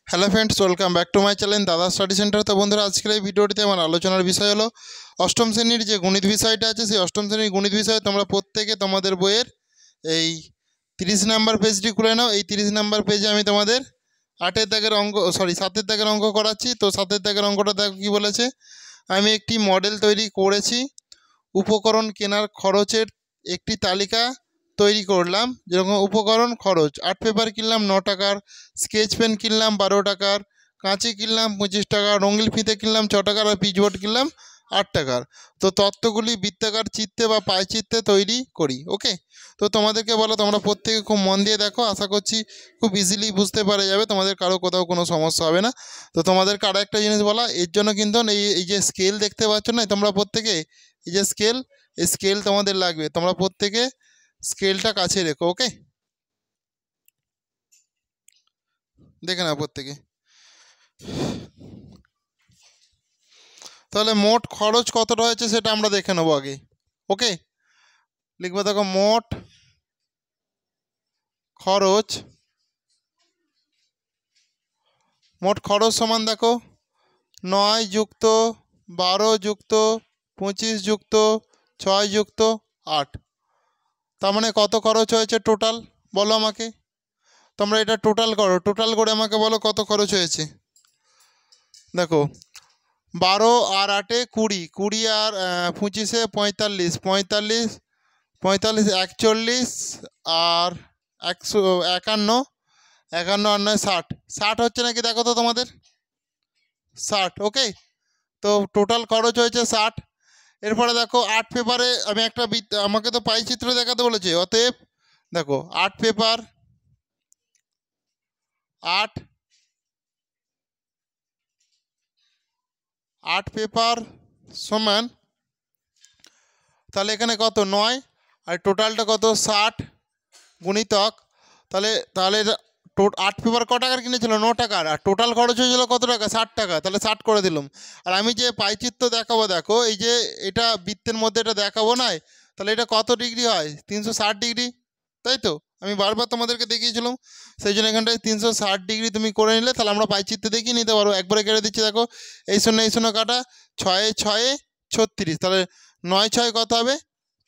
Hello friends, welcome back to my channel দাদা study centre. তো বন্ধুরা, আজকের এই ভিডিওটিতে আমার আলোচনার বিষয় হলো অষ্টম শ্রেণীর যে গণিত বিষয়টা আছে, সেই অষ্টম শ্রেণীর গণিত বিষয়ে তোমরা প্রত্যেকে তোমাদের বইয়ের এই 30 নাম্বার পেজটি খুলে নাও। এই 30 নাম্বার পেজে আমি তোমাদের 7 দাগের অঙ্ক করাচ্ছি। তো 7 দাগের অঙ্কটা দেখো কী বলেছে। আমি একটি মডেল তৈরি করেছি, উপকরণ কেনার খরচের একটি তালিকা তৈরি করলাম। যেরকম উপকরণ খরচ, আর্ট পেপার কিনলাম 9 টাকার, স্কেচ পেন কিনলাম 12 টাকার, কাঁচি কিনলাম 25 টাকা, রঙিন ফিতে কিনলাম 6 টাকার, আর পিচবোর্ড কিনলাম 8 টাকার। তো তথ্যগুলি বৃত্তাকার চিত্রে বা পাই চিত্রে তৈরি করি। ওকে, তো তোমাদেরকে বলো, তোমরা প্রত্যেকে খুব মন দিয়ে দেখো, আশা করছি খুব ইজিলি বুঝতে পারা যাবে, তোমাদের কারো কোথাও কোনো সমস্যা হবে না। তো তোমাদেরকে আরও একটা জিনিস বলা, এর জন্য কিন্তু এই যে স্কেল দেখতে পাচ্ছ না, তোমরা প্রত্যেকে এই যে এই স্কেল তোমাদের লাগবে, তোমরা প্রত্যেকে স্কেলটা কাছে রেখো। ওকে, দেখে নাও প্রত্যেকে। তাহলে মোট খরচ কতটা হয়েছে সেটা আমরা দেখে নেবো আগে। ওকে, লিখবে দেখো, মোট খরচ সমান দেখো 9 যুক্ত 12 যুক্ত 25 যুক্ত 6 যুক্ত 8। তার মানে কত খরচ হয়েছে টোটাল, বলো আমাকে। তোমরা এটা টোটাল করো, টোটাল করে আমাকে বলো কত খরচ হয়েছে। দেখো, 12 আর 8-এ 20, 20 আর 25-এ 45, 45, 45 41, আর 51, 51 আর 9 60, 60 হচ্ছে নাকি দেখো তো তোমাদের, 60। ওকে, তো টোটাল খরচ হয়েছে 60। এরপরে দেখো, আর্ট পেপারে আমি একটা আমাকে তো পাই চিত্র দেখাতে বলেছে, অতএব দেখো আর্ট পেপার সমান, তাহলে এখানে কত 9 আর টোটালটা কত 60 গুণিতক, তাহলে তাহলে আর্ট পেপার ক টাকার কিনেছিল 9 টাকার, আর টোটাল খরচ হয়েছিল কত টাকা 60 টাকা, তাহলে 60 করে দিলাম। আর আমি যে পাইচিত্র দেখাবো, দেখো এই যে এটা বৃত্তের মধ্যে এটা দেখাবো না, তাহলে এটা কত ডিগ্রি হয় 360 ডিগ্রি, তাই তো আমি বারবার তোমাদেরকে দেখিয়েছিলাম। সেই জন্য এখানটায় 360 ডিগ্রি তুমি করে নিলে, তাহলে আমরা পাইচিত্র দেখিয়ে নিতে পারবো। একবারে কেটে দিচ্ছি, দেখো এই শূন্য কাটা, 6 6 36, তাহলে 9 6 কত হবে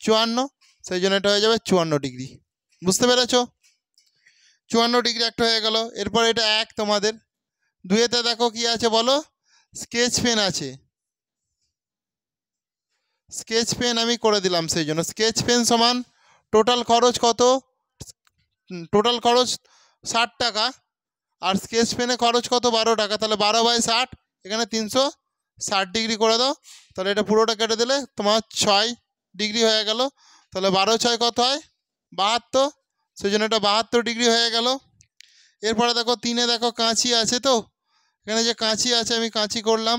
54, সেই জন্য এটা হয়ে যাবে 54 ডিগ্রি। বুঝতে পেরেছো, 54 ডিগ্রি একটা হয়ে গেল। এরপর এটা এক, তোমাদের 2-এতে দেখো কি আছে বলো, স্কেচ পেন আছে, স্কেচ পেন আমি করে দিলাম। সেই জন্য স্কেচ পেন সমান টোটাল খরচ কত, টোটাল খরচ 60 টাকা, আর স্কেচ পেনে খরচ কত 12 টাকা, তাহলে 12/60, এখানে 360 ডিগ্রি করে দাও, তাহলে এটা পুরোটা কেটে দিলে তোমার 6 ডিগ্রি হয়ে গেল। তাহলে 12 6 কত হয় 72, সেই জন্য এটা 72 ডিগ্রি হয়ে গেল। এরপরে দেখো 3-এ দেখো কাঁচি আছে, তো এখানে যে কাঁচি আছে আমি কাঁচি করলাম,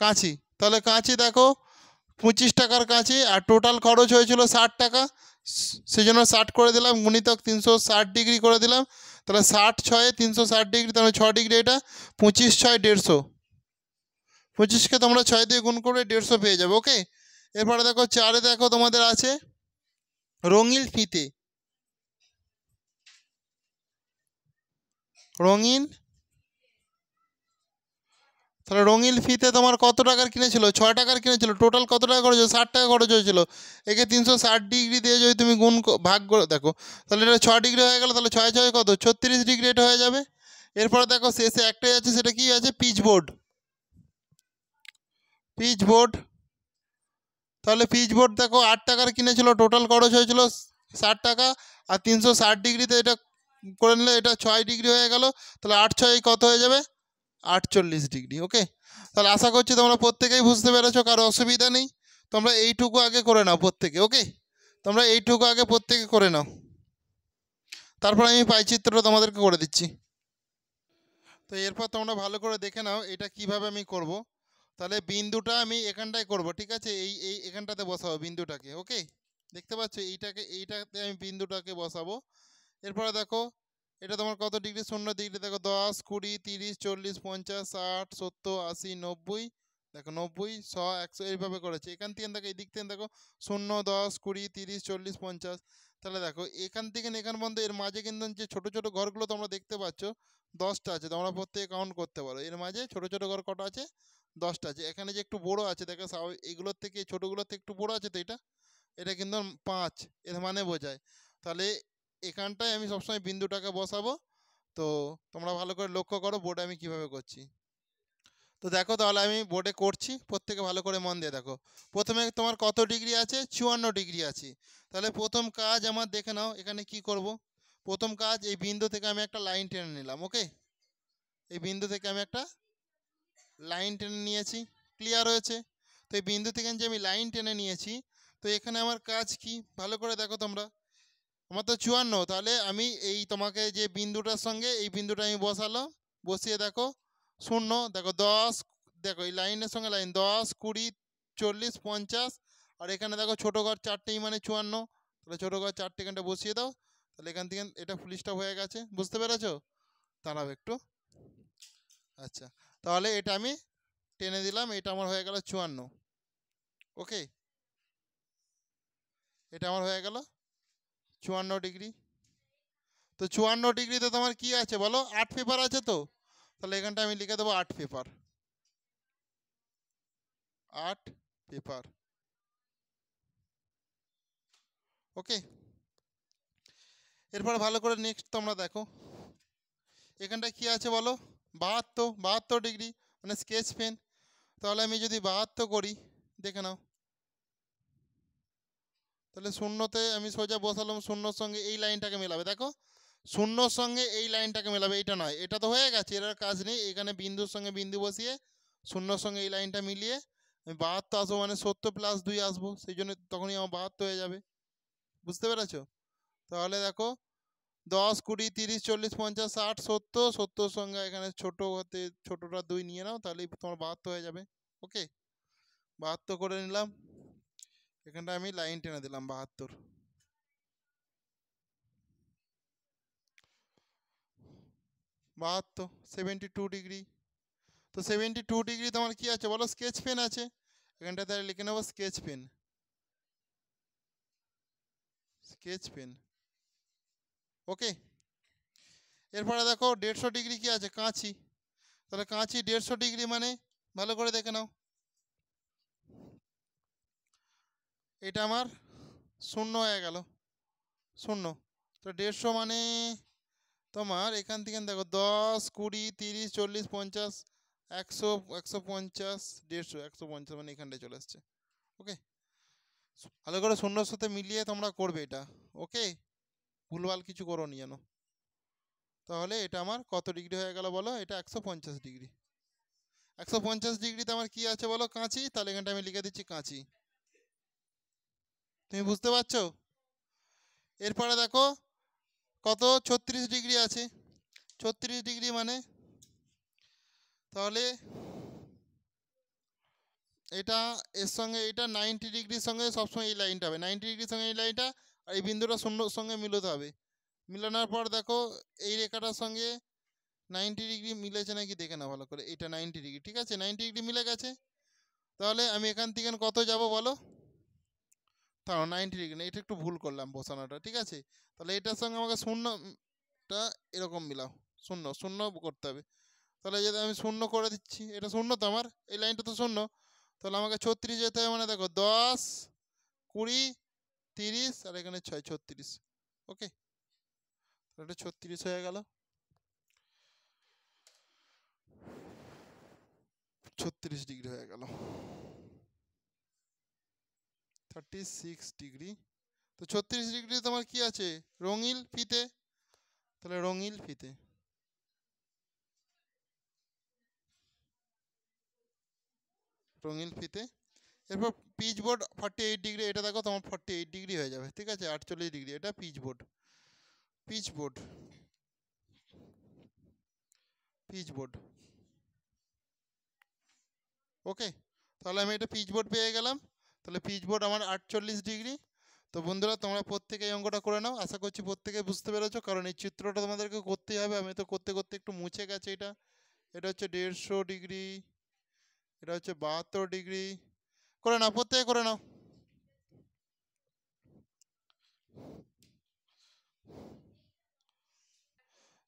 কাঁচি, তাহলে কাঁচি দেখো 25 টাকার কাঁচি, আর টোটাল খরচ হয়েছিল 60 টাকা, সেই জন্য 60 করে দিলাম, গুণিতক 360 ডিগ্রি করে দিলাম। তাহলে 60 6 360 ডিগ্রি, তাহলে 6 ডিগ্রি, এটা 25 6 150, 25কে তোমরা 6 দিয়ে গুণ করে 150 পেয়ে যাবে। ওকে, এরপরে দেখো 4-এ দেখো তোমাদের আছে রঙিন ফিতে, রঙিন, তাহলে রঙিন ফিতে তোমার কত টাকার কিনেছিল 6 টাকার কিনেছিল, টোটাল কত টাকা খরচ হয়েছে 60 টাকা খরচ হয়েছিল। একে 360 ডিগ্রি দিয়ে যদি তুমি ভাগ করে দেখো, তাহলে এটা 6 ডিগ্রি হয়ে গেল, তাহলে 6 6 কত 36 ডিগ্রি এটা হয়ে যাবে। এরপরে দেখো শেষে একটাই আছে, সেটা কি আছে, পিচবোর্ড, পিচবোর্ড, তাহলে পিচবোর্ড দেখো 8 টাকার কিনেছিল, টোটাল খরচ হয়েছিল 60 টাকা, আর 360 ডিগ্রিতে এটা করে নিলে এটা 6 ডিগ্রি হয়ে গেল, তাহলে 8 6 কত হয়ে যাবে 48 ডিগ্রি। ওকে, তাহলে আশা করছি তোমরা প্রত্যেকেই বুঝতে পেরেছো, কারো অসুবিধা নেই। তোমরা এইটুকু আগে করে নাও প্রত্যেকে। ওকে, তোমরা এইটুকু আগে প্রত্যেকে করে নাও, তারপর আমি পাইচিত্রটা তোমাদেরকে করে দিচ্ছি। তো এরপর তোমরা ভালো করে দেখে নাও এটা কিভাবে আমি করব। তাহলে বিন্দুটা আমি এখানটায় করব, ঠিক আছে, এই এখানটাতে বসাবো বিন্দুটাকে। ওকে, দেখতে পাচ্ছ এইটাতে আমি বিন্দুটাকে বসাবো। এরপরে দেখো এটা তোমার কত ডিগ্রি, 0 ডিগ্রি, দেখো 10 20 30 40 50 60 70 80 90, দেখো 90 100 100 এইভাবে করেছে। এখান থেকে দেখো এই দিক থেকে দেখো 0 10 20 30 40 50, তাহলে দেখো এখান থেকে এখান পর্যন্ত এর মাঝে কিন্তু যে ছোট ছোট ঘরগুলো তোমরা দেখতে পাচ্ছ 10টা আছে, তোমরা প্রত্যেকে কাউন্ট করতে পারো। এর মাঝে ছোট ছোট ঘর কটা আছে? 10টা আছে। এখানে যে একটু বড় আছে দেখো, এগুলোর থেকে ছোটগুলোর থেকে একটু বড় আছে, তো এটা কিন্তু 5, এর মানে বোঝায়। তাহলে এখানটায় আমি সবসময় বিন্দুটাকে বসাবো। তো তোমরা ভালো করে লক্ষ্য করো বোর্ডে আমি কিভাবে করছি। তো দেখো তাহলে আমি বোর্ডে করছি, প্রত্যেকে ভালো করে মন দিয়ে দেখো। প্রথমে তোমার কত ডিগ্রি আছে? 54 ডিগ্রি আছে। তাহলে প্রথম কাজ আমার দেখে নাও, এখানে কি করব। প্রথম কাজ, এই বিন্দু থেকে আমি একটা লাইন টেনে নিলাম। ওকে, এই বিন্দু থেকে আমি একটা লাইন টেনে নিয়েছি, ক্লিয়ার হয়েছে? তো এই বিন্দু থেকে যে আমি লাইন টেনে নিয়েছি, তো এখানে আমার কাজ কি ভালো করে দেখো তোমরা। আমার তো 54, তাহলে আমি এই তোমাকে যে বিন্দুটার সঙ্গে এই বিন্দুটা আমি বসালাম, বসিয়ে দেখো 0, দেখো 10, দেখো এই লাইনের সঙ্গে লাইন 10, 20, 40, 50, আর এখানে দেখো ছোটো ঘর 4টেই মানে 54, তাহলে ছোটো ঘর 4টে এখানটা বসিয়ে দাও। তাহলে এখান থেকে এটা ফুল স্টপ হয়ে গেছে, বুঝতে পেরেছো? দাঁড়াও একটু। আচ্ছা, তাহলে এটা আমি টেনে দিলাম, এটা আমার হয়ে গেল 54। ওকে, এটা আমার হয়ে গেল 54 ডিগ্রি। তো 54 ডিগ্রিতে তোমার কি আছে বলো? 8 পেপার আছে তো, তাহলে এখানটা আমি লিখে দেবো 8 পেপার, 8 পেপার। ওকে, এরপর ভালো করে নেক্সট তোমরা দেখো, এখানটা কি আছে বলো? 72 ডিগ্রি, মানে স্কেচ পেন। তাহলে আমি যদি 72 করি, দেখে নাও। তাহলে শূন্যতে আমি সোজা বসালাম, শূন্যর সঙ্গে এই লাইনটাকে মেলাবে। দেখো শূন্যর সঙ্গে এই লাইনটাকে মেলাবে, এটা নয়, এটা তো হয়ে গেছে, এর আর কাজ নেই। এখানে বিন্দুর সঙ্গে বিন্দু বসিয়ে শূন্যর সঙ্গে এই লাইনটা মিলিয়ে আমি 72 আসবো, মানে 70 + 2 আসবো, সেই জন্য তখনই আমার 72 হয়ে যাবে। বুঝতে পেরেছো? তাহলে দেখো 10, 20, 30, 40, 50, 60, 70, 70 সঙ্গে এখানে ছোট হতে ছোটটা 2 নিয়ে নাও, তাহলেই তোমার 72 হয়ে যাবে। ওকে, 72 করে নিলাম, এখানটা আমি লাইন টেনে দিলাম 72। 72 ডিগ্রি। তো 72 ডিগ্রি তোমার কি আছে বলো? স্কেচ পেন আছে, এখানটা তাহলে লিখে নেবো স্কেচ পেন, স্কেচ পেন। ওকে, এরপরে দেখো 150 ডিগ্রি কি আছে? কাঁচি। তাহলে কাঁচি 150 ডিগ্রি মানে ভালো করে দেখে নাও, এটা আমার 0 হয়ে গেল, 0। তো 150 মানে তোমার এখান থেকে দেখো 10, 20, 30, 40, 50, 100, 150, 150, 150 মানে এখানটায় চলে আসছে। ওকে, ভালো করে শূন্যর সাথে মিলিয়ে তোমরা করবে এটা। ওকে, ভুলভাল কিছু করো নি যেন। তাহলে এটা আমার কত ডিগ্রি হয়ে গেল বলো? এটা 150 ডিগ্রি। 150 ডিগ্রিতে আমার কি আছে বলো? কাঁচি। তাহলে এখানটা আমি লিখে দিচ্ছি কাঁচি। তুমি বুঝতে পারছো? এরপরে দেখো কত? 36 ডিগ্রি আছে। 36 ডিগ্রি মানে তাহলে এটা এর সঙ্গে এটা 90 ডিগ্রির সঙ্গে সবসময় এই লাইনটা হবে, 90 ডিগ্রির সঙ্গে এই লাইনটা, আর এই বিন্দুটা শূন্যর সঙ্গে মিলাতে হবে। মিলানোর পর দেখো এই রেখাটার সঙ্গে 90 ডিগ্রি মিলেছে নাকি দেখে নাও ভালো করে। এটা 90 ডিগ্রি, ঠিক আছে, 90 ডিগ্রি মিলে গেছে। তাহলে আমি এখান থেকে কত যাব বলো? তাও 90 ডিগ্রি না, এটা একটু ভুল করলাম বসানোটা, ঠিক আছে। তাহলে এটার সঙ্গে আমাকে শূন্যটা এরকম মিলাও, শূন্য শূন্য করতে হবে। তাহলে যদি আমি শূন্য করে দিচ্ছি, এটা শূন্য তো আমার, এই লাইনটা তো শূন্য, তাহলে আমাকে 36 যেতে হবে, মানে দেখো 10, 20, 30 আর এখানে 6, 36। ওকে, এটা 36 হয়ে গেল, 36 ডিগ্রি হয়ে গেল, 36 ডিগ্রি। তো 36 ডিগ্রি তোমার কি আছে? রঙিল ফিতে। তাহলে রঙিল ফিতে, রঙিল ফিতে। এরপর পিচ বোর্ড 48 ডিগ্রি, এটা দেখো তোমার 48 ডিগ্রি হয়ে যাবে, ঠিক আছে, 48 ডিগ্রি, এটা pitch board, pitch board, pitch board. Okay, তাহলে আমি এটা পিচ বোর্ড পেয়ে গেলাম। তাহলে পিচ বোর্ড আমার 48 ডিগ্রি। তো বন্ধুরা তোমরা প্রত্যেকে এই অঙ্কটা করে নাও, আশা করছি প্রত্যেকে বুঝতে পেরেছো, কারণ এই চিত্রটা তোমাদেরকে করতেই হবে। আমি তো করতে করতে একটু মুছে গেছে এটা। এটা হচ্ছে 150 ডিগ্রি, এটা হচ্ছে 72 ডিগ্রি। করে নাও, প্রত্যেকে করে নাও।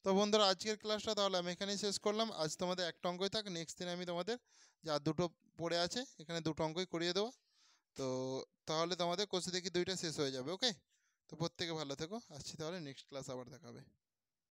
তো বন্ধুরা আজকের ক্লাসটা তাহলে আমি এখানেই শেষ করলাম। আজ তোমাদের একটা অঙ্কই থাক, নেক্সট দিন আমি তোমাদের যা দুটো পড়ে আছে এখানে দুটো অঙ্কই করিয়ে দেবো। তো তাহলে তোমাদের কোর্সে দেখি 2টা শেষ হয়ে যাবে। ওকে, তো প্রত্যেকে ভালো থেকো, আসছি তাহলে নেক্সট ক্লাস আবার দেখাবে।